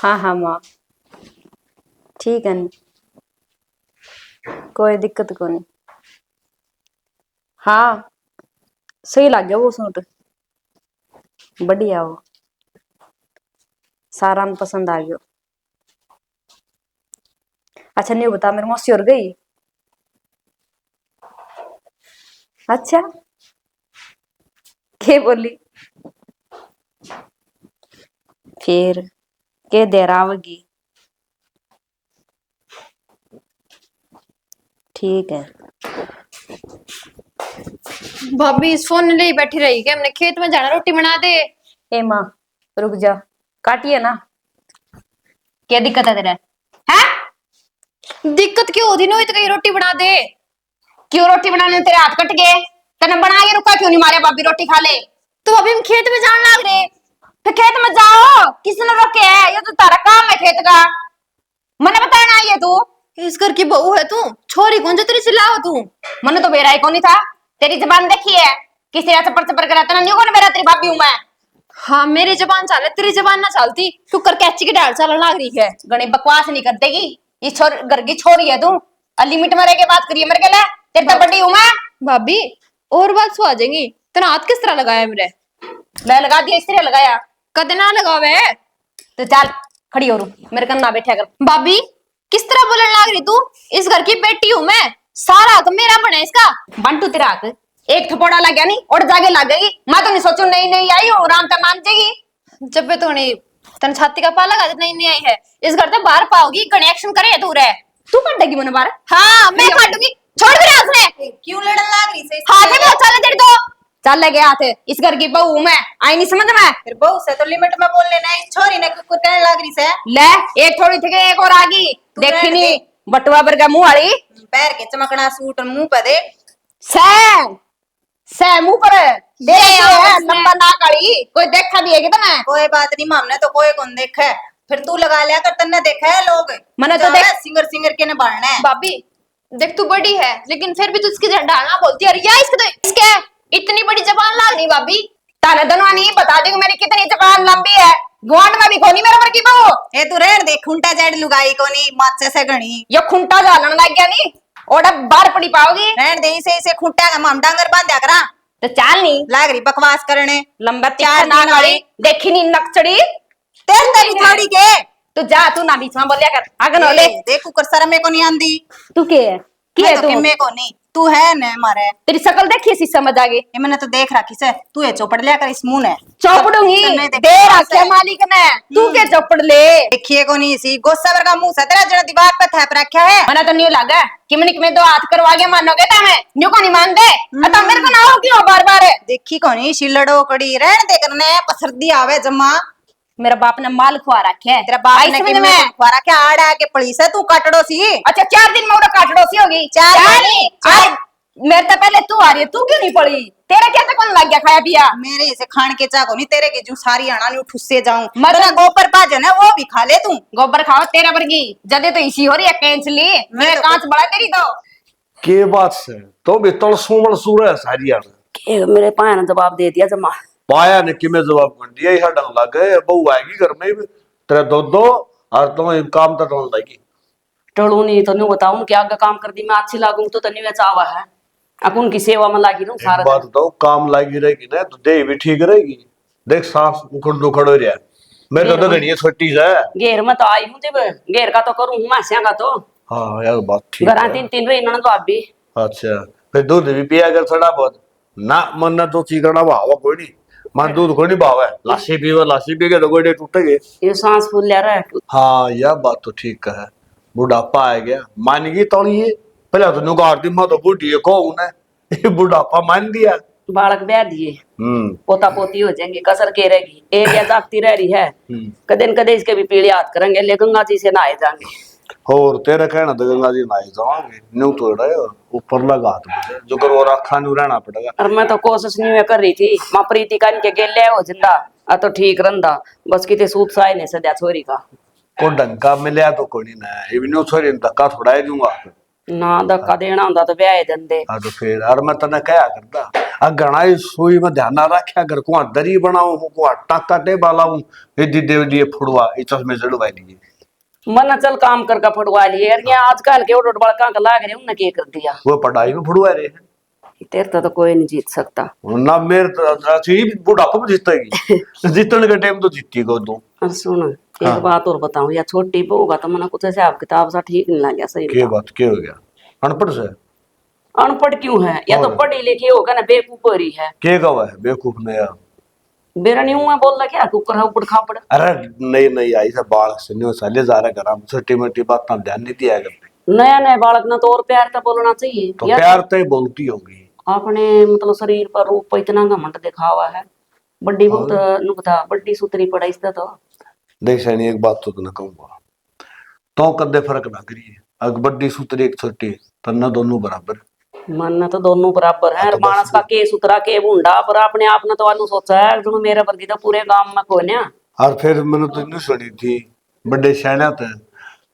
हाँ हाँ माँ ठीक है। कोई दिक्कत को नहीं। हाँ सही लग गया वो सूट। बढ़िया वो सारा में पसंद आ गया। अच्छा नहीं बता मेरी मौसी और गई। अच्छा के बोली फिर के देर आवेगी। ठीक है। भाभी इस फोन ले ही बैठी रही क्या? हमने खेत में जाना, रोटी बना दे। ए माँ रुक जा काटिए ना। क्या दिक्कत है तेरा है? दिक्कत क्यों होती? नो तो कहीं रोटी बना दे। क्यों रोटी बनाने तेरे हाथ कट गए? तने बना के रुका क्यों नहीं मारे भाभी रोटी खा ले। तो अभी हम खेत में जाने लग रहे। फिर खेत में जाओ किसने रोके है? ये तो तारा काम है खेत का। मने बताया ना ये तू इस घर की बहू है तू, छोरी कौन जो तेरी चिल्लाओ तू। मने तो बेरा ही कौन था। तेरी जबान देखी है किसी ऐसे चपर चपर कराता ना न्यू कौन मेरा तेरी भाभी हूं मैं। हाँ मेरी जबान चाले, तेरी जबान ना चलती। शुक्र कैची की डाल चलने लग रही है। गणी बकवास नहीं कर देगी। ये छोर घर की छोरी है तू। लिमिट में रह के बात करिए मेरे के लिए। तेरे तो बड़ी हूं मैं। भाभी और बात सो आ जाएंगी। तेरा हाथ किस तरह लगाया मेरे? मैं लगा दिया इस तरह लगाया। कदे ना लगावे। तो चल खड़ी हो रू मेरे कन्ना बैठा कर। भाभी किस तरह बोलने लग रही तू? इस घर की बेटी हूं मैं, सारा हक मेरा बना इसका। बंटू तेरा हक एक थपोड़ा लग गया नहीं और जाके लग गई। मैं तो नहीं सोचू नई नई आई हूं आराम से मान जाएगी। जब भी तू नहीं तन छाती का पाला लगा नहीं आई है। इस घर तो बाहर पाओगी, कनेक्शन करे तू रे। तू काटेगी मने बार। हाँ मैं काटूंगी। छोड़ मेरे हाथ से। क्यों लड़न लग रही से? हाथ में बहुत चले तेरे तो। चल ले गया हाथ। इस घर की बहू मैं आई नहीं समझ में। फिर बहू से तो लिमिट में बोल लेना। इस छोरी ने कुछ कहने लग रही से। ले एक थोड़ी थी एक और आगी देखी रहने नहीं दे। बटुआ बर का मुंह वाली। पैर के चमकना सूट मुंह पे दे। सै मुंह पर दे है इसमें। लंबा नाक वाली कोई देखा भी है कि तना। कोई बात नहीं मामने तो कोई कौन देखे। फिर तू लगा लिया कर, तन्ने देखा है लोग। मने तो जो देख है, सिंगर सिंगर के ने बाढ़ना है। भाभी देख तू बड़ी है लेकिन फिर भी तू इसकी डालना बोलती है या इसके तो इसके इतनी बड़ी जबान लाग रही भाभी। ताने दनवानी बता दी मेरी कितनी जबान लंबी है। गुआंड में भी कोनी मेरे ऊपर की बहू। ए तू रहन दे, खुंटा जेड लुगाई कोनी माचे से गणी। ये खुंटा जालन लग गया नहीं और अब बाहर पड़ी पाओगी। रहन दे, इसे इसे खुंटा का माम डांगर बांधा करा। तो चाल नहीं लाग रही बकवास करने। लंबा चार चार नाक दिन वाली आई। देखी नहीं नक्चड़ी। तेल तेरी थोड़ी के तू जा तू ना बीच में बोलिया कर आगन ए, ओले। देख कुकर सर में को नहीं आंदी। तू के है की मैं है तो तू? किम्मे को नहीं, तू है न मारे। तेरी शकल देखी सी समझ आ गई। ये मैंने तो देख रखी से। तू ये चौपड़ लिया कर इस मुंह ने। चौपड़ूंगी तन्ने देख देर बकवास आख्या है। मालिक ने तू के चौपड़ ले। देखिए को नहीं सी गोस्सा वर का मुंह सा तेरा जरा दीवार पे थैप रखा है। मना तो नहीं लगा कि मिनट में दो हाथ करवा के मानोगे ता मैं न्यू को नहीं मान दे। अता मेरे को ना हो क्यों बार बार। देखी को नहीं शिलड़ो कड़ी रहन दे करने पसरदी आवे जम्मा। मेरा बाप ने माल खुआ रखे है तेरा बाप आई ने समझ किम्मे में। खुआरा क्या आड़ आके पड़ी से तू काटड़ो सी। अच्छा 4 दिन में उड़ा काटड़ो सी होगी। चार चार नहीं, चार मेरे तो पहले तू आ रही है तू क्यों नहीं पड़ी? तेरा क्या तक लग गया खाया पिया? मेरे इसे खान के चाको नहीं तेरे के जू सारी आना नहीं ठुस्से जाऊं। मैं तेरा तो- गोपर पाज है ना वो भी खा ले तू। गोबर खाओ तेरा वर्गी जदे तो इसी हो रही है कैंसली मेरे तो- कांच बड़ा तेरी तो। के बात से तो भी तलसू मलसूर है सारी यार। मेरे पाया ने जवाब दे दिया जमा। पाया ने कि मैं जवाब कर दिया ही डंग लग गए बहू आएगी घर में भी तेरे दो और तुम काम तो टोल लाएगी। टोलू नहीं तो नहीं बताऊं क्या आगे काम कर दी मैं अच्छी लागू तो तनी में चावा है अकुन की सेवा में लागी रहूं सारा बात तो काम लागी रहेगी ना तो देह भी ठीक रहेगी। देख सांस उखड़ दुखड़ हो रहा मैं तो घड़िया छोटी से। घेर में तो आई हूं जब घेर का तो करूं मासिया का तो हाँ यार बात ठीक घरा है। 3 रही ना तो आप भी। अच्छा फिर दूध भी पिया कर थोड़ा बहुत ना मन ना तो चीकना भावा कोई नहीं मन दूध कोई नहीं भावा है लाशी पी के तो कोई टूटेगे। ये सांस फूल ले रहा है। हाँ यह बात तो ठीक है। बुढ़ापा आ गया मान गई तो ये पहले तो नुगार दी मैं तो बूढ़ी है को ये बुढ़ापा मान दिया। बालक ब्याह दिए हम्म पोता पोती हो जाएंगे कसर के रहेगी एरिया जागती रह रही है। कदे न कदे इसके भी पीड़े याद करेंगे ले गंगा जी से नहाए जाएंगे। और तेरा कहना तो गंगा जी नहाए जाओगे न्यू तो रहे ऊपर लगा तो जो करो और आखा न्यू रहना पड़ेगा। और मैं तो कोशिश नहीं कर रही थी मां प्रीति का इनके गेले हो जिंदा आ तो ठीक रंदा बस किते सूत साई ने सदा छोरी का को डंका मिले तो कोई नहीं ना ये भी न्यू छोरी धक्का थोड़ा ही दूंगा। ना धक्का देना होंदा तो ब्याह दंदे। हाँ तो फिर और मैं तने क्या करता आ घना ही सुई में ध्यान ना रखा कर को दरी बनाऊं को टाका टेबा लाऊं इदी देव दिए फुड़वा ई चश्मे जड़वा लिए मन चल काम करके फटवा लिए यार, ये आजकल के उड़ बड़का का लाग रहे उन्हें के कर दिया। वो पढ़ाई में फुड़वा रहे हैं तेरे तो कोई नहीं जीत सकता ना मेरे अच्छी बुढ़ापा में जीतेगी जीतने के टाइम तो जीती को दो। और सुन एक बात और बताऊं, या छोटी बहू का तो मना कुछ ऐसे आप किताब सा ठीक नहीं लग गया। सही के बात क्या हो गया अनपढ़ से अनपढ़ क्यों है, या तो पढ़ी लिखी होगा ना बेवकूफरी है। के गवा है बेवकूफ ने यार बेरा नहीं हुआ बोल रहा क्या कुकर है ऊपर खापड़। अरे नहीं नहीं आई सब बाल से नहीं साले जा रहा घर छोटी मोटी बात ना ध्यान नहीं दिया करते नया नया बालक ना तो और प्यार तो बोलना चाहिए। तो यार प्यार तो ही बोलती होगी अपने मतलब शरीर पर रूप पर इतना घमंड दिखा हुआ है। बड्डी बहुत नुकता बड्डी सुतरी पड़ा इसका तो देख सैनी एक बात तो ना कहूंगा तो कदे फर्क ना करिए अगर बड्डी सूत्री एक छोटी तन्ना दोनों बराबर मन तो दोनों बराबर है। मानस का के सुतरा के बुंडा पर अपने आप ने तो वालू सोचा है जो मेरे वर्गी तो पूरे गांव में कोई ना। और फिर मैंने तो नहीं सुनी थी बड़े शहना थे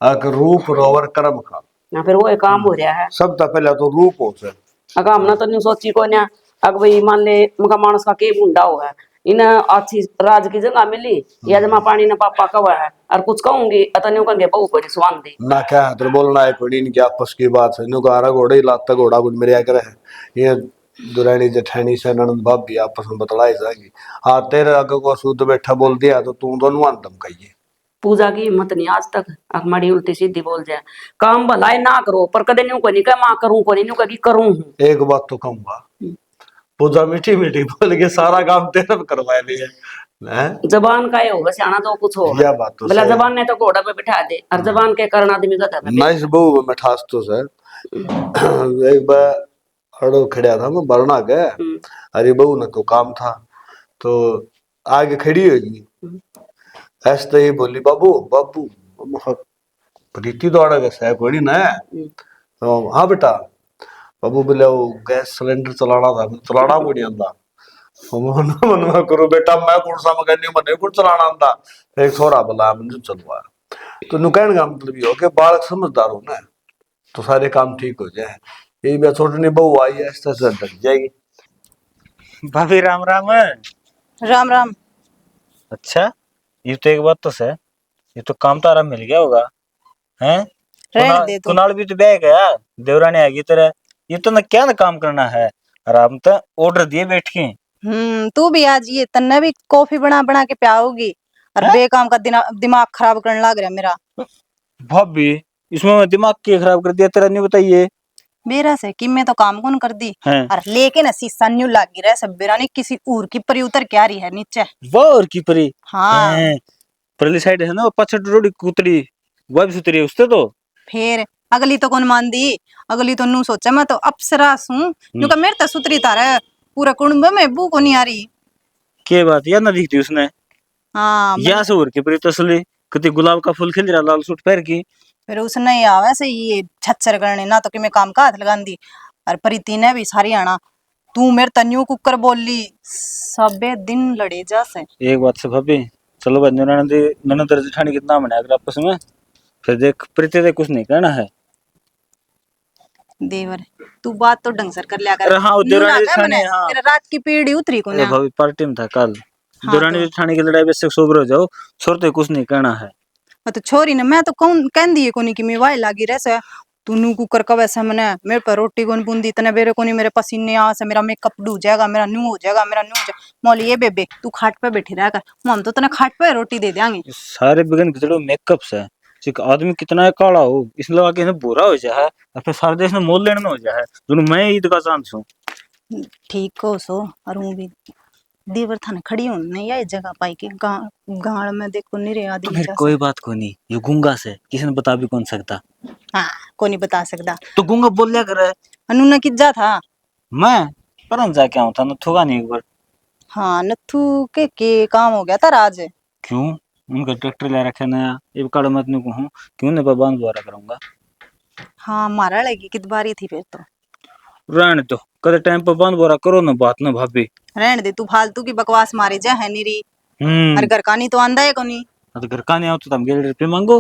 अगर रूप रोवर कर्म का ना फिर वो काम हो रहा है। सब तो पहले तो रूप हो से अगर हमने तो नहीं सोची को ना अगर भाई मान ले मका मानस का के बुंडा हो है इन अच्छी राज की जगह मिली या जमा पानी ना पापा कवा है और कुछ कहूंगी अतने कहंगे बहु बड़ी स्वान दी ना क्या है तो बोलना है कोई नहीं क्या आपस की बात है नो गारा घोड़े ही लाता घोड़ा गुड मेरे आकर है ये दुरानी जेठानी से ननद भाभी आपस में बतलाई जाएगी। हाँ तेरे अगर को सूद बैठा बोल दिया तो तू दोनों अंतम कहिए पूजा की हिम्मत नहीं आज तक हमारी उल्टी सीधी बोल जाए काम भलाई ना करो पर कदे न्यू को नहीं कह मां करूं को नहीं कभी करूं हूं। एक बात तो कहूंगा पूजा मीठी मीठी बोल के सारा काम तेरे पे करवा लिया है जबान का ये होगा सियाना तो कुछ हो यह बात तो भला जबान ने तो घोड़ा पे बिठा दे और जबान के कारण आदमी गधा है। नाइस बहु में ठास तो सर एक बार हड़ो खड़ा था मैं बरना गया अरे बहू ना तो काम था तो आगे खड़ी होगी ऐसे तो ही बोली बाबू बाबू प्रीति दौड़ा गया कोई ना तो हाँ बेटा बाबू बोले वो गैस सिलेंडर चलाना था चलाना को नहीं आंदा मन करो बेटा मैं कौन सा मगन नहीं मने कौन चलाना आंदा एक छोरा बोला मुझे चलवा तो नुकैन का मतलब ये हो कि बालक समझदार हो ना तो सारे काम ठीक हो जाए। यही बात छोटनी बहू आई है ऐसा से डर जाएगी। भाभी राम राम। राम राम। अच्छा ये तो एक बात तो है ये तो काम तारा मिल गया होगा हैं रहने दे तू। कुनाल भी तो बैग गया देवरानी आएगी तेरा ये तो ना क्या ना काम करना है आराम तो ऑर्डर दिए बैठ के। तू भी आज ये तन्ने भी कॉफी बना बना के पियाओगी और बेकाम का दिमाग खराब करने लग रहा मेरा। भाभी इसमें मैं दिमाग क्यों खराब कर दिया तेरा नहीं बताइए मेरा से कि मैं तो काम कौन कर दी हैं और लेके ना शीशा न्यू लागी रहे सब बेरा ने किसी और की परी उतर क्या रही है नीचे। वो और की परी हाँ परली साइड है ना वो पछड़ रोड़ी कुतरी वो भी सुतरी है उससे तो फिर अगली तो कौन मान दी अगली तो नू सोचा मैं तो अप्सरा हूँ नुका मेरे तो सुतरी तारा पूरा कुटुंब में बू को नहीं आ रही क्या बात या ना दिखती उसने हाँ या से और की परी तसली कति गुलाब का फूल खिल रहा लाल सूट पहन की फिर उसने ही आवे से ये छच्चर करने ना तो कि मैं काम का हाथ लगा दी और प्रीति ने भी सारी आना तू मेरे तन्यू कुकर बोल ली सबे दिन लड़े जा से। एक बात से भाभी चलो भाई ननद जेठानी कितना बना अगर आपस में फिर देख प्रीति से कुछ नहीं कहना है देवर तू बात तो ढंग से कर लिया कर। अरे हाँ देवरानी जेठानी हाँ तेरा रात की पीढ़ी उतरी को अरे ना भाभी पार्टी में था कल हाँ देवरानी जेठानी की लड़ाई वैसे सोबर हो जाओ छोरते कुछ नहीं कहना है तो छोरी ने मैं तो कौन कह दी कोनी कि मैं वाई लागी रह से तू नू कुकर का वैसे मने मेरे पर रोटी कौन बूंदी इतने बेरे कोनी मेरे पसीने आ से मेरा मेकअप डू जाएगा मेरा न्यू हो जाएगा मेरा न्यू हो जाएगा मोली ये बेबे तू खाट पे बैठी रहेगा हम तो तने खाट पे रोटी दे देंगे। सारे बिगन खिचड़ो मेकअप से एक आदमी कितना है काला हो इसने लगा के बुरा हो जाए और फिर सारे देश में मोल लेने में हो जाए दोनों मैं ईद का चांस हूँ ठीक हो सो और हूँ भी देवर थाने खड़ी हूँ नहीं आई जगह पाई के गाड़ में देखो नहीं रे आदमी फिर कोई बात को नहीं ये गूंगा से किसी ने बता भी कौन सकता हाँ को नहीं बता सकता तो गूंगा बोल लिया करे अनु ने किज्जा था मैं परम जाके आऊँ था न थोगा नहीं एक बार हाँ नथु के काम हो गया था राज क्यों उनका ट्रैक्टर ले रखे नया ये कड़ मत नहीं कहूँ क्यों नहीं बांध द्वारा करूंगा हाँ मारा लगी कित बारी थी फिर तो रहने तो कदे टाइम पर बंद बोरा करो ना बात ना भाभी रहने दे तू फालतू की बकवास मारे जा है नीरी अरे घर का नहीं तो आंदा है कोनी तो घर का नहीं आओ तो तुम गेल पे मांगो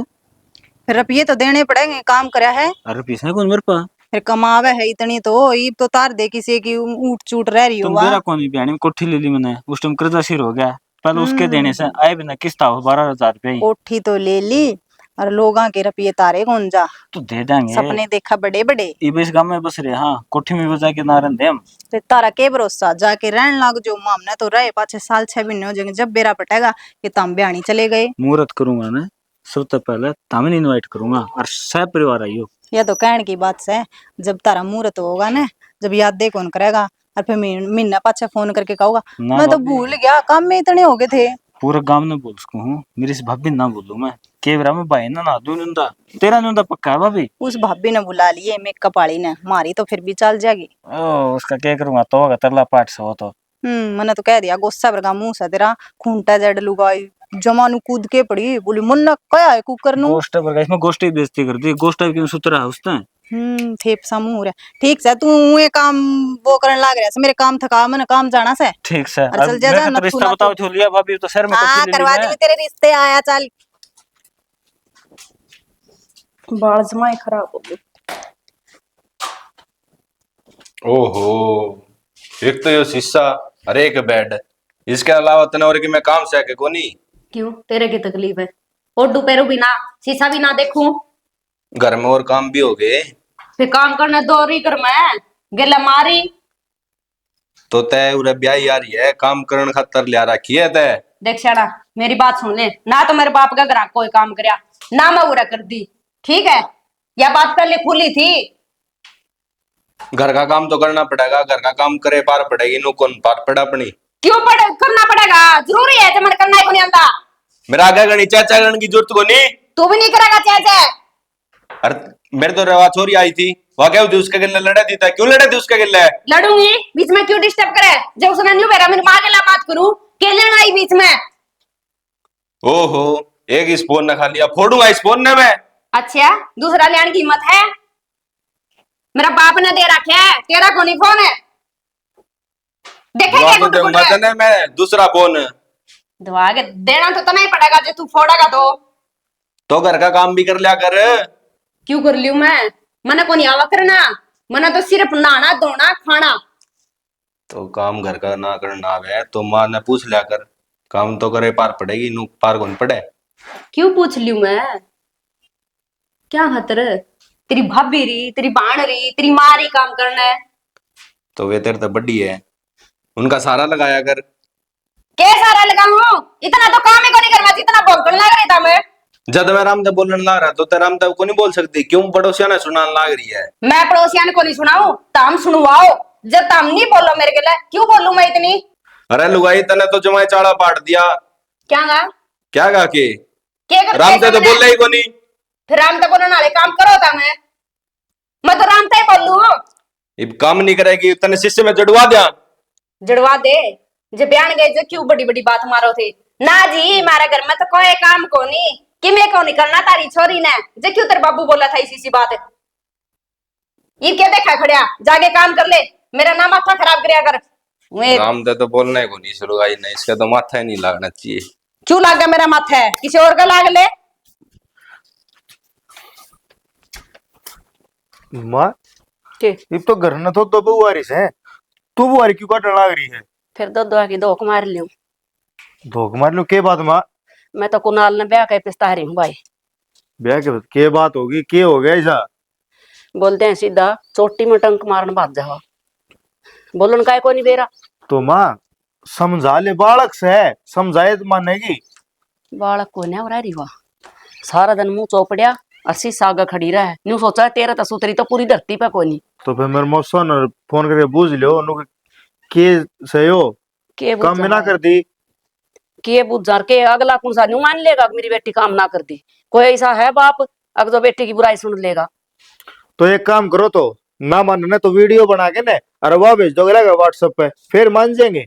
फिर रुपये तो देने पड़ेंगे, काम करया है। अरे पैसे कौन मेरे पास? फिर कमावे है इतनी तो ईब तो तार दे किसी की ऊट चूट रह रही तुम होगा। मेरा कौन बयानी में कोठी ले ली मैंने, उस टाइम कर्जा सिर हो गया, पहले उसके देने से आए बिना किस्त आओ 12,000 रुपये ही। कोठी तो ले ली और लोगा के रुपये तारे कौन जा, तो दे देंगे। सपने देखा बड़े बड़े। ये इस गांव में बस रहे, हाँ कोठी में बजा के ना रहते हम। ते तारा के भरोसा जाके रहन लग जो, मामने तो रहे पाछे साल 6 महीने हो जाएंगे, जब बेरा पटेगा कि तम ब्याणी चले गए। मुहूर्त करूंगा ना, सबसे पहले तमें इनवाइट करूंगा और सब परिवार आइयो। यह तो कहने की बात है, जब तारा मुहूर्त होगा ना, जब याद दे कौन करेगा, और फिर महीना पाछे फोन करके कहूंगा ना मैं तो भाभी। भूल गया, काम में इतने हो गए थे। पूरा गांव ने बोल सकूं हूँ, मेरी से भाभी ना बोलूं मैं, केवरा में भाई ना दूं नुंदा, तेरा नुंदा पक्का है भाभी। उस भाभी ने बुला लिए मेकअप वाली ने, मारी तो फिर भी चल जाएगी। ओ उसका क्या करूंगा, तो होगा तरला पाठ से हो तो। मैंने तो कह दिया गुस्सा वर्गा मुंह से तेरा, खूंटा जड़ लुगाई जमानु कूद के पड़ी, बोली मुन्ना क्या है कुकर नु। गोष्ट पर इसमें गोष्ट ही बेइज्जती कर दी, गोष्ट क्यों सुतरा है उसने। थेप सा मुंह रे। ठीक से तू ये काम वो करने लाग रहा है, मेरे काम थका, मैंने काम जाना से। ठीक से अरे चल जा, मैं तो रिश्ता बताओ छोड़ लिया भाभी, तो शहर में हाँ कोठी ले ली करवा दी मैं। तेरे रिश्ते, आया चल। बाल जमाए खराब हो गए। ओहो, एक तो ये शीशा, अरे एक बेड, इसके अलावा तने और कि मैं काम से आके कोनी। क्यों, तेरे की तकलीफ है? ओडू पैरू भी ना, शीशा भी ना देखूं, घर में और काम भी हो गए। फिर काम करने दो रही कर मैं गेला मारी। तो तय उरे ब्याही आ रही है, काम करने खातर लिया रखी है तय। देख शाड़ा, मेरी बात सुन ले ना, तो मेरे बाप का घर कोई काम करया ना, मैं उरा कर दी, ठीक है? यह बात पहले खुली थी। घर का काम तो करना पड़ेगा, घर का काम करे पार पड़ेगी, नु कौन पार पड़ा अपनी। क्यों पड़े करना पड़ेगा, जरूरी है, जब मैंने करना ही को नहीं आता। मेरा आगे गणी चाचा गण की जरूरत को नहीं। तू भी नहीं करेगा चाचा। अरे मेरे तो रवा छोरी आई थी, वह क्या उसके गिल्ले लड़ा दी था, क्यों लड़ा थी उसके गिल्ले? लड़ूंगी, बीच में क्यों डिस्टर्ब करे, जब उसने न्यू मेरा मेरी माँ के ला बात करूं, के लेना आई बीच में। ओहो, एक इस फोन ने खा लिया, फोड़ूंगा इस फोन ने मैं। अच्छा, दूसरा लेने की हिम्मत है? मेरा बाप ने दे रखा है, तेरा कौन फोन है? देखेंगे तो मत ने मैं दूसरा फोन। दवा के देना तो नहीं पड़ेगा, जो तू फोड़ेगा तो घर का काम भी कर लिया कर। क्यों कर लियो मैं? मना को नहीं आवा करना, मना तो सिर्फ नहाना धोना खाना। तो काम घर का ना करना आवे तो माँ ने पूछ लिया कर, काम तो करे पार पड़ेगी, नु पार कौन पड़े। क्यों पूछ लियो मैं? क्या खतर? तेरी भाभी री, तेरी बाण री, तेरी माँ री काम करना है। तो वे तेरे तो बड़ी है, उनका सारा लगाया कर। क्या सारा लगाऊं? इतना तो काम ही को नहीं करना, जितना भौंकने लग रही था मैं। जब मैं रामदेव बोलने लग रहा तो तेरा रामदेव को नहीं बोल सकती, क्यों पड़ोसिया ने सुनाने लग रही है। मैं पड़ोसियान को नहीं सुनाऊं, ताम सुनवाओ। जब ताम नहीं बोलो मेरे के लिए, क्यों बोलूं मैं इतनी? अरे लुगाई तने तो जमाई चाड़ा पाट दिया। क्या गा? क्या गा के? क्या कर रामदेव तो बोल ही को नहीं। फिर राम तक बोलने वाले काम करो था मैं तो राम तक बोलूं। अब काम नहीं करेगी, तने शिष्य में जड़वा दिया। जड़वा दे, जब बयान गए जो क्यों बड़ी बड़ी बात मारो थे ना जी, हमारे घर में तो कोई काम को नहीं, कि मैं को नहीं करना तारी छोरी ने, जो क्यों तेरे बाबू बोला था इसी सी बात। ये क्या देखा खड़िया, जाके काम कर ले, मेरा नाम माथा खराब करया कर। रामदेव तो बोलना ही को नहीं, लुगाई नहीं, इसका तो माथा ही नहीं लगना चाहिए। क्यों लागा मेरा माथा है, किसी और का लाग ले। माँ इब तो घर न तो बुआरी से तू बुआरी क्यों काटने लग रही है? फिर दो की धोख मार लियो। धोख मार लो के बात माँ? मैं तो कुणाल ने ब्याह के पिस्ता रही हूँ भाई। ब्याह के बात होगी, के हो गया ऐसा? बोलते हैं सीधा चोटी में टंक मारने भाग जाओ, बोलन का को नहीं बेरा। तो माँ समझा ले, बालक से है, समझाए तो मानेगी। बालक को नहीं रही हुआ, सारा दिन मुंह चौपड़िया अस्सी सागा खड़ी रहा है, न्यू सोचा तेरा तो सुतरी तो पूरी धरती पे कोनी। तो फिर मेरे मौसा ने फोन करके पूछ लियो के सही हो, के काम में ना कर दी के बुझार के अगला कौन सा न्यू मान लेगा मेरी बेटी काम ना कर दी। कोई ऐसा है बाप अगर जो बेटी की बुराई सुन लेगा? तो एक काम करो, तो ना मानने तो वीडियो बना के ना अरे वाह भेज दोगे व्हाट्सएप पे, फिर मान जाएंगे।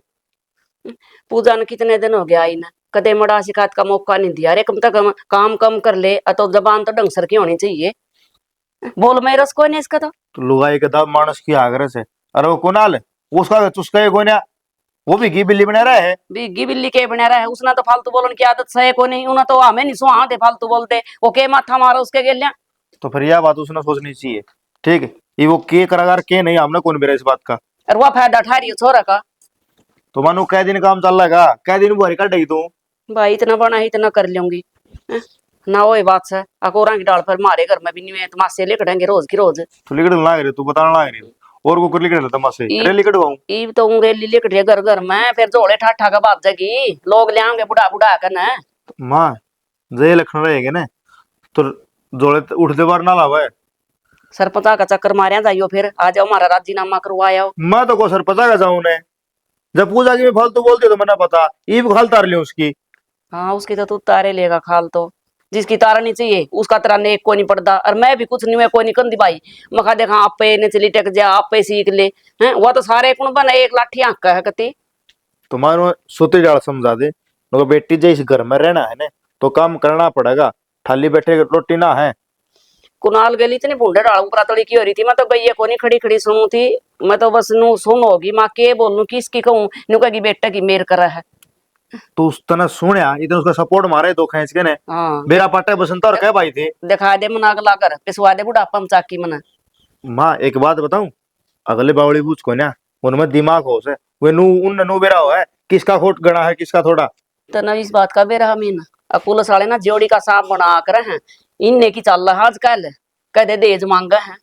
पूजा ने कितने दिन हो गया आई ना, कदे मड़ा शिकायत का मौका नहीं दिया। अरे कम तक काम कम कर ले, तो जबान तो ढंग की होनी चाहिए। बोल मैं रस कोई नहीं इसका तो लुगाई के दाब मानस की आग्रह से। अरे वो कुणाल उसका चुस्का कोई ना वो भी घी बिल्ली बना रहा है। बिग्गी बिल्ली के बना रहा है, उसने तो फालतू बोलन की आदत सही को नहीं, उन्हें तो हमें नहीं सुहा दे फालतू बोलते, वो के माथा मारो उसके गेलिया। तो फिर यह बात उसने सोचनी चाहिए, ठीक है। ये वो के करागार के नहीं, हमने कौन बेरा इस बात का। और वो फायदा उठा रही है छोरा का। तो मानो कै दिन काम चल रहा है, कै दिन बुआरी काटेगी तू। भाई इतना बना ही इतना कर लूंगी ना, वो बात से अकोरा की डाल पर मारे घर में भी नहीं है, तमाशे लिखड़ेंगे रोज की रोज। तो लिकड़ लाग रहे, तू बताना लाग रही और को कर लिकड़ तमाशे रे लिकड़वाऊं। ई तो रेली लिखड़ी है घर घर में, फिर जोड़े ठाठा का बात जागी, लोग ले आएंगे बुढ़ा बुढ़ा कर ना। मां जे लखन रहेंगे ना तो जोड़े उठते बार ना लावा है। सरपंचा का चक्कर मारिया जाइयो, फिर आ जाओ हमारा राजीनामा करवाया। मैं तो को सर पता का जाऊं ने, जब पूजा की मैं फालतू बोलती तो मैंने पता ये भी खाल तार लियो उसकी। हाँ उसकी तो तू तारे लेगा खाल, तो जिसकी तारा नहीं चाहिए उसका तारा नेक को नहीं पड़ता। और मैं भी कुछ नहीं, मैं कोई नहीं कंदी भाई, मखा देखा आप पे ने चली टेक जा, आप पे सीख ले हैं, वो तो सारे कुण बना एक लाठी आंख का है कती। तुम्हारो सोते जाल समझा दे, मगर बेटी जे इस घर में रहना है ना तो काम करना पड़ेगा, थाली बैठे रोटी ना है। कुनाल गली इतनी बूढ़े डाल ऊपर तड़ी की हो रही थी, मैं तो गई को नहीं खड़ी खड़ी सुनू थी, मैं तो बस नू सुन होगी माँ के बोलू किसकी कहूँ, नू कहेगी बेटा की मेर करा है। तो उस तना सुनया इतने उसका सपोर्ट मारे दो खींच के ने। हाँ मेरा पाटा बसंत और कह भाई थे दिखा दे मना गला कर पिसवा दे बुढ़ापा में चाकी मना। माँ एक बात बताऊं, अगले बावड़ी पूछ को ना उनमें दिमाग हो से वे नू उन नू बेरा हो है, किसका खोट गणा है किसका थोड़ा। तो ना इस बात का बेरा मीन अकुल साले ना जोड़ी का सांप बना कर हैं, इनने की चल रहा आजकल कहते देज मांगा है।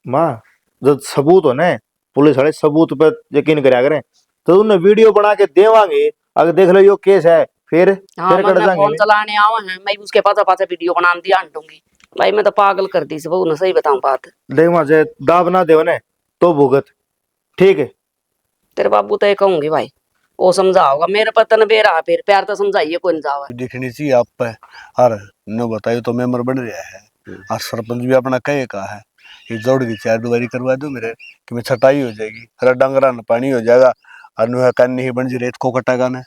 माँ जब सबूत हो ना, पुलिस वाले सबूत पे यकीन करया करें, तो उन्हें वीडियो बना के देवांगे, अगर देख लो यो केस है फिर हाँ फिर कर मैं जाएंगे। फोन चलाने आवा है, मैं उसके पास पास वीडियो बना दिया अंटूंगी भाई, मैं तो पागल कर दी से बहू, सही बताऊं बात। देख माँ जे दाब ना देव ने तो भुगत, ठीक है। तेरे बाबू तो ये कहूंगी भाई, वो समझाओगा मेरे पतन बेरा, फिर प्यार तो समझाइए कौन जावा। दिखनी चाहिए आप पे। अरे न बताइए तो मेंबर बन रहा है, और सरपंच भी अपना कहे का है, ये जोड़ की 4 दुआरी करवा दो मेरे कि मैं छटाई हो जाएगी, अरे डंगरा न पानी हो जाएगा, और नुह कन्नी ही बन जी रेत को कटेगा ने।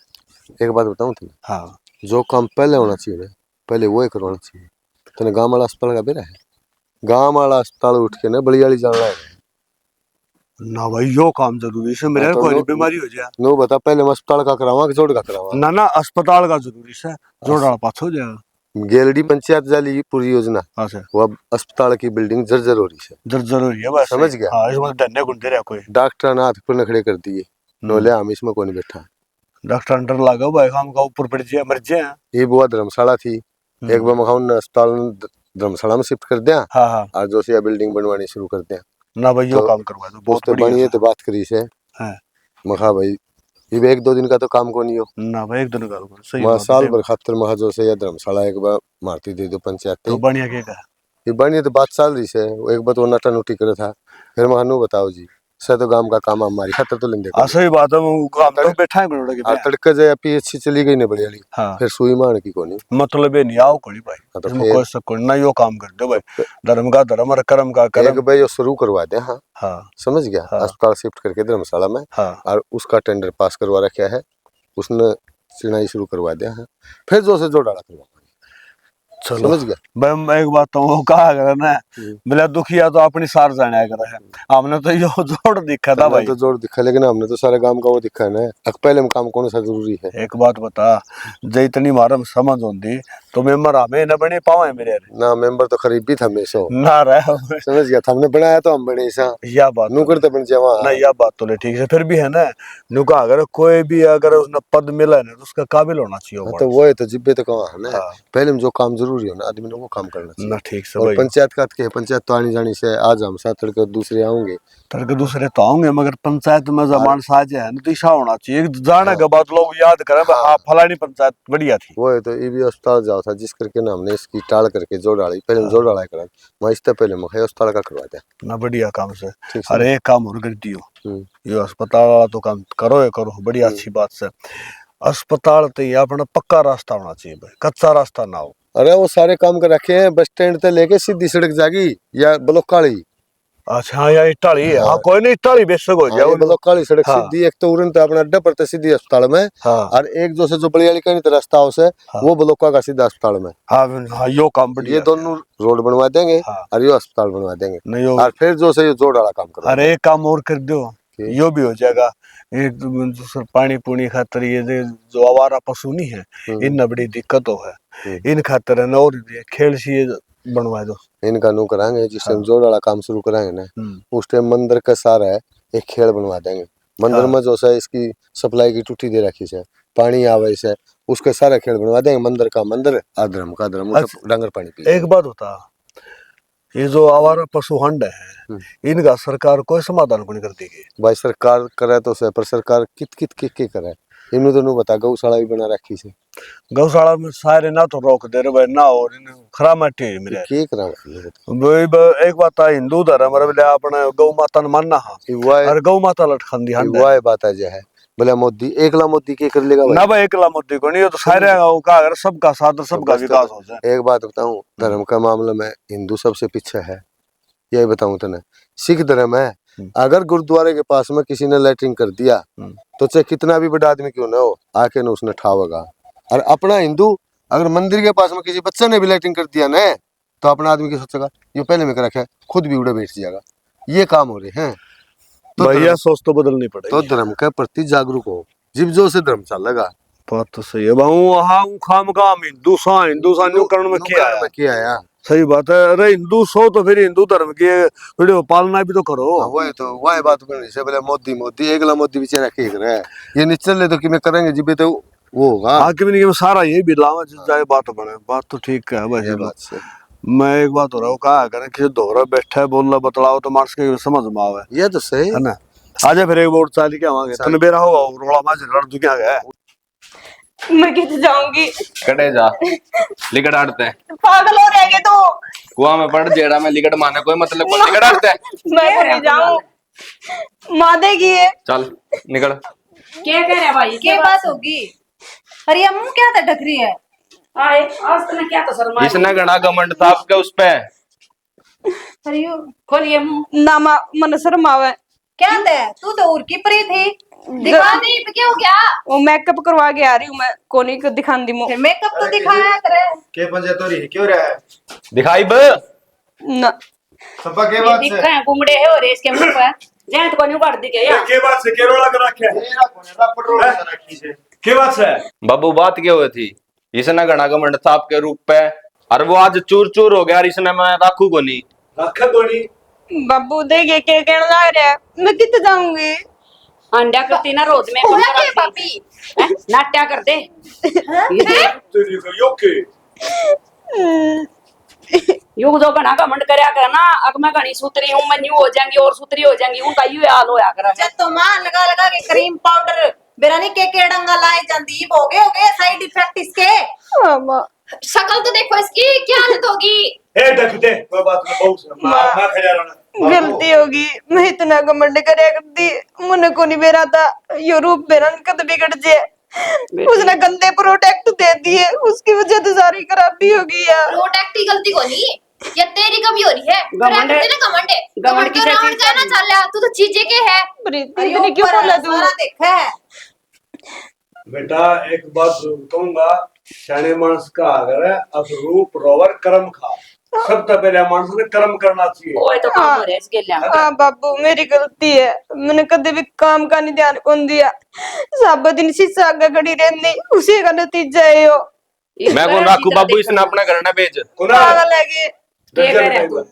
एक बात बताऊं तुम्हें, हाँ जो काम पहले होना चाहिए ना पहले वो ही करवाना चाहिए। तने गांव वाला अस्पताल का बेरा है, गांव वाला अस्पताल उठ के ना बड़ी वाली जाना है ना भाई, यो काम जरूरी है मेरे, तो कोई नो- बीमारी हो जाए नो बता पहले मैं अस्पताल का करावा कि जोड़ का करावा। ना ना, अस्पताल का जरूरी है, जोड़ा पास हो जाएगा। गेलडी पंचायत जाली पूरी योजना, अच्छा वो अब अस्पताल की बिल्डिंग जर्जर हो रही है, जरूरी है बस। समझ गया? हाँ इसमें धन्य गुण दे रहा कोई डॉक्टर ने हाथ पर खड़े कर दिए, नोले हम इसमें कौन बैठा। डॉक्टर अंडर लगा भाई, हम का ऊपर पड़ जाए मर जाए। ये बुआ धर्मशाला थी, एक बार मखान अस्पताल धर्मशाला में शिफ्ट कर दिया, हाँ हाँ और जो से बिल्डिंग बनवानी शुरू कर दिया। ना भाई, यो तो काम करवा दो, बहुत तो बढ़िया बनी है है। तो बात करी से हाँ। मखा भाई ये भी 1-2 दिन का तो काम को नहीं हो, ना भाई एक दिन का तो सही मां बात साल है। भर खातर महा जो से या धर्मशाला एक बार मारती दे दो पंचायत तो ते। बढ़िया के का ये बनी तो बात चल रही से, वो एक बार तो नटा नुटी करे था, फिर महानु बताओ जी से तो गांव का काम हमारी खातर तो लेंदे हाँ सही बात है, वो काम तो बैठा है गुड़ के और तड़के जे पीएचसी चली गई ने बड़ी वाली, हाँ फिर सुई मान की कोनी। मतलब ये नहीं आओ कोई भाई, हाँ, तो इसमें फिर- कोई सब ना यो काम कर दो भाई, धर्म का धर्म और कर्म का एक कर्म। भाई जो शुरू करवा दे, हाँ हाँ समझ गया, हाँ। अस्पताल शिफ्ट करके धर्मशाला में, हाँ और उसका टेंडर पास करवा रखा है, उसने चिनाई शुरू करवा दिया है, फिर जो से जो डाला करवा, चलो समझ गया। भाई मैं एक बात तो वो कहा करे ना, बोले दुखिया तो अपनी सार जाने करे है, हमने तो यो जोड़ दिखा था हमने भाई। तो जोर दिखा, लेकिन हमने तो सारे गांव का वो दिखा है ना, पहले में काम कौन सा जरूरी है। एक बात बता, जे इतनी मारम समझ होती तो मेंबर हमें न बने पावे मेरे ना मेंबर तो खरीब भी था हमेशा, ना रहे। समझ गया, हमने बनाया तो हम बने ऐसा या बात नौकर तो बन जावा। ना, या बात तो ले ठीक है, फिर भी है ना नुका, अगर कोई भी अगर उसने पद मिला है ना तो उसका काबिल होना चाहिए वो तो वो है तो जिब्बे तो कहाँ है ना, हाँ। पहले में जो काम जरूरी हो ना आदमी ने वो काम करना चाहिए। ना ठीक से और भाई, पंचायत का के पंचायत तो आनी जानी से, आज हम साथ लड़के दूसरे आऊंगे, तरके दूसरे तो आऊंगे, मगर पंचायत में जमान साज है ना तो ईशा होना चाहिए, जाने के बाद लोग याद करें भाई, हाँ फलानी पंचायत बढ़िया थी। वो है तो ये भी अस्पताल जाओ था, जिस करके ना हमने इसकी टाल करके जोड़ डाली, पहले जोड़ डाला करा, मैं इससे पहले मुझे अस्पताल का करवा दिया। ना बढ़िया काम से, ठीक से अरे एक काम और कर दियो, हम्म। ये अस्पताल वाला तो काम करो ही करो, बढ़िया अच्छी बात से। अस्पताल तो ये अपना पक्का रास्ता होना चाहिए भाई, कच्चा रास्ता ना हो। अरे वो सारे काम कर रखे हैं, बस स्टैंड से लेके सीधी सड़क जागी या ब्लॉक काली, अच्छा या इटाली है, हाँ हाँ। कोई नहीं, इटाली बेशक हो हाँ, जाए ये ब्लॉक काली सड़क हाँ। सीधी, एक तो उड़न तो अपना अड्डा पड़ता है सीधी अस्पताल में, हाँ और एक जो से जो बलियाली का नहीं रास्ता हो से हाँ। वो ब्लॉक का सीधा अस्पताल में, हाँ हाँ यो काम बढ़िया। ये दोनों रोड बनवा देंगे हाँ। और ये अस्पताल बनवा देंगे, नहीं हो, और फिर जो से ये जोड़ वाला काम करो। अरे एक काम और कर दो, ठीक। यो भी हो जाएगा। एक दूसरा पानी पुनी खातर ये जो आवारा पशु नहीं है इन बड़ी दिक्कत हो है इन खातर है न और खेल सी बनवा दो इनका नु कराएंगे जिस टाइम जोड़ वाला काम शुरू कराएंगे ना उस टाइम मंदिर का सारा है एक खेल बनवा देंगे। मंदिर में जो है इसकी सप्लाई की टूटी दे रखी है, पानी आवे से उसके सारा खेल बनवा देंगे। मंदिर का मंदिर, अधर्म का धर्म, डंगर पानी पी। एक बात होता, ये जो आवारा पशु हंड है इनका सरकार कोई समाधान को नहीं कर देगी। भाई सरकार करे तो से, पर सरकार कित कित के करे इन्हें तो नहीं बता। गौशाला भी बना रखी से, गौशाला में सारे ना तो रोक दे रहे भाई ना और खरा माटी मेरे के करा। एक बात है हिंदू धर्म रे अपने गौ माता ने मानना है और गौ माता लटखंदी हंड है बात है भले मोदी एकला मोदी के कर लेगा ना भाई एकला मोदी को नहीं, तो सारे का अगर सबका साथ सबका विकास हो जाए। एक बात बताऊं, धर्म का मामले में हिंदू सबसे पीछे है, यही बताऊं तने। सिख धर्म है, अगर गुरुद्वारे के पास में किसी ने लैट्रिन कर दिया तो चाहे कितना भी बड़ा आदमी क्यों ना हो आके ना उसने ठावेगा। और अपना हिंदू अगर मंदिर के पास में किसी बच्चे ने भी लैट्रिन कर दिया ना तो अपना आदमी की सोचेगा ये पहले में कर रखा है, खुद भी उड़े बैठ जाएगा। ये काम हो रहे हैं तो भैया सोच तो बदलनी पड़ेगी। तो धर्म के प्रति जागरूक हो, जिब्जो से धर्म चलेगा। बात तो सही है खाम काम हिंदू सा करण में क्या आया सही बात है। अरे हिंदू सो तो फिर हिंदू धर्म की वीडियो पालना भी तो करो। वही तो वही बात करनी से बोले मोदी मोदी एकला मोदी बेचारा के रहा है, ये निचल ले तो कि मैं करेंगे जिबे तो वो होगा। हाँ कि नहीं सारा ये भी लावा जाए बात बने, बात तो ठीक है वैसे बात से। मैं एक बात हो रहा हूँ कहा करें कि दोहरा बैठा है बोलना बतलाओ तो मार्क्स के समझ में आवे। ये तो सही है ना। आजा फिर एक वोट चाली के आवांगे तने बेरा होगा रोड़ा माज लड़ दू क्या गया मैं कित जाऊंगी। कटे जा लिकट आड़ते हैं, पागल हो रहेगे तो कुआं में पड़ जेड़ा में लिकट मारने कोई मतलब को लिकट आड़ते हैं। मैं तो नहीं जाऊं, माँ देगी ये। चल निकल। क्या कह रहे भाई, क्या बात होगी? अरे अम्मू क्या था टकरी है? आए आज तने क्या तो शर्मा इसने घना घमंड था आपके उस पे। अरे खोलिए मुंह। नामा मन शर्मावे। क्या दे तू तो उर की परी थी, दिखा नहीं तो क्या हो गया? वो मेकअप करवा के आ रही हूँ मैं, कोनी को दिखान दी मुंह। मेकअप तो दिखाया करे के पंजे तो रही क्यों रहा है दिखाई ब ना सबा के बात दिख से रहे हैं कुमड़े है और इसके मुंह पर जेंट को न्यू काट दी के यार के बात से केरोला कर रखे मेरा कौन है पेट्रोल रखी से के बात से बाबू बात क्या हुई थी? इसने घना घमंड था आपके रूप पे और वो आज चूर चूर हो गया और इसने मैं राखू को नहीं रखा कोनी। बाबू देखे के कहने लग रहा है मैं कित जाऊंगी। अंडा करती ना रोज में बोला के पापी नाट्या कर दे तेरी को योके यू जो घना घमंड करया कर ना, अब मैं घनी सूत्री हूं, मैं न्यू हो जाएंगी और सूत्री हो जाएंगी, उनका यू हाल होया कर। जब तो मां लगा लगा के क्रीम पाउडर बेरानी के डंगा लाए जांदी हो गए साइड इफेक्ट इसके। शक्ल तो देखो इसकी, क्या हालत होगी। ए देख दे कोई बात नहीं बहुत मां खजा रहना गलती होगी, मैं इतना घमंड करया करती, मुझे को नहीं बेरा था यो रूप बेरन कद बिगड़ जाए। उसने गंदे प्रोटेक्ट दे दिए, उसकी वजह से सारी खराबी होगी यार। प्रोटेक्ट की गलती को नहीं, ये तेरी कमी हो रही है। घमंड है। घमंड है, घमंड घमंड किसे रावण चीज का ना चल रहा, तू तो चीजें के है। प्रीति इतनी क्यों बोला तू? सारा देखा है बेटा एक बात कहूंगा, सियाने मानस का अगर अब रूप रोवर कर्म खा, सबसे पहले मानस ने कर्म करना चाहिए। ओए तो काम हो रहा है इसके लिए। हाँ बाबू मेरी गलती है, मैंने कभी भी काम का नहीं ध्यान कौन दिया। सब दिन शीशा आगे खड़ी रहनी, उसी का नतीजा है यो। मैं कौन राखू बाबू, इसने अपना घर ना भेज। पागल है कि क्या कह रहे हैं तू?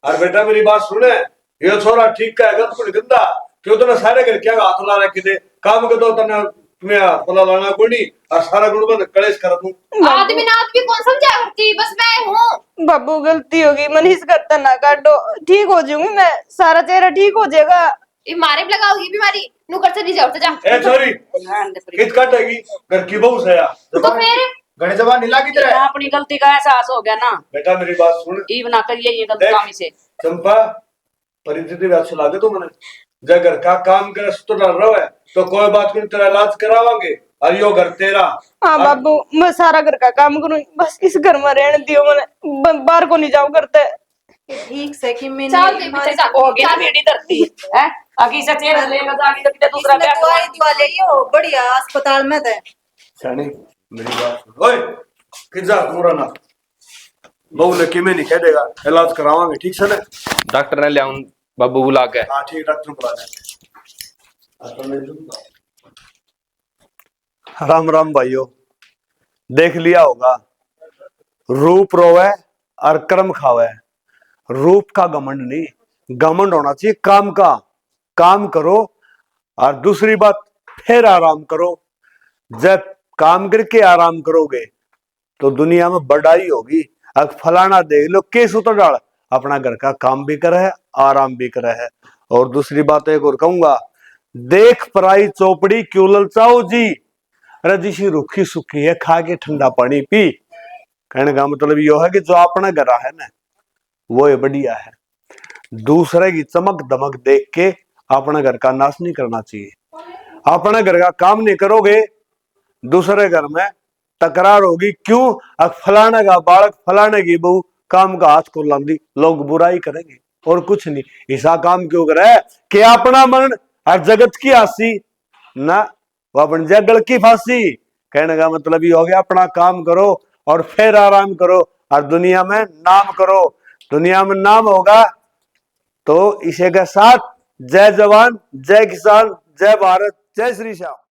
और बेटा मेरी बात सुने, ये छोरा ठीक कहेगा तो गंदा क्यों तूने सारे घर क्या हाथ ला रखे थे काम के दो तने तुम्हें पला लाना कोई नहीं और सारा गुण में कलेश कर दूं। आदमी ना आदमी कौन समझा करती, बस मैं हूँ। बाबू गलती होगी, मनीष करता ना काटो, ठीक हो जाऊंगी मैं, सारा चेहरा ठीक हो जाएगा। ये मारे भी लगाओगी बीमारी, नुकर से नहीं जाओ तो जा। ए छोरी कित काटेगी घर की बहू से यार तो फिर घने जबान नीला की तरह अपनी गलती का एहसास हो गया ना। बेटा मेरी बात सुन, ई बना करिए ये गलती कामी से। चंपा परिस्थिति भी अच्छी लागे तो मैंने जब घर का काम करे तो डर रहा है तो कोई बात नहीं, तेरा इलाज करावांगे और यो घर तेरा। हाँ बाबू मैं सारा घर का काम करूँ, बस इस घर में रहने दियो, मैंने बाहर को नहीं जाऊँ करते। ठीक से कि मैंने चल के पीछे जा। हो गई ना बेटी धरती है अगी से चेहरा लेगा जागी तो किते दूसरा इसने ब्याह दवाई दुआ ले लियो बढ़िया अस्पताल में थे। शानी मेरी बात सुन, ओए किजा पूरा ना बहू लेके में नहीं कह देगा, इलाज करावांगे ठीक से ना। डॉक्टर ने ले आऊं बाबू बुला के। हाँ ठीक, डॉक्टर बुला ले। राम राम भाइयों, देख लिया होगा, रूप रोवे और कर्म खावे। रूप का घमंड नहीं, घमंड होना चाहिए काम का। काम करो और दूसरी बात फिर आराम करो। जब काम करके आराम करोगे तो दुनिया में बढ़ाई होगी। अब फलाना देख लो केस उतर डाल, अपना घर का काम भी करे है, आराम भी करे है। और दूसरी बात एक और कहूंगा, देख पराई चौपड़ी क्यों ललचाओ जी। अरे जिसी रूखी सुखी है खा के ठंडा पानी पी। कहने का मतलब यो है कि जो अपना घर है ना वो ये बढ़िया है। दूसरे की चमक दमक देख के अपना घर का नाश नहीं करना चाहिए। अपने घर का काम नहीं करोगे, दूसरे घर में तकरार होगी। क्यों? अब फलाने का बालक फलाने की बहू काम का हाथ को लांदी, लोग बुराई करेंगे और कुछ नहीं। ऐसा काम क्यों करे कि अपना मन और जगत की हंसी ना वो अपन जगल की फांसी। कहने का मतलब ये हो गया, अपना काम करो और फिर आराम करो और दुनिया में नाम करो। दुनिया में नाम होगा तो इसे के साथ जय जवान, जय किसान, जय भारत, जय श्री श्याम।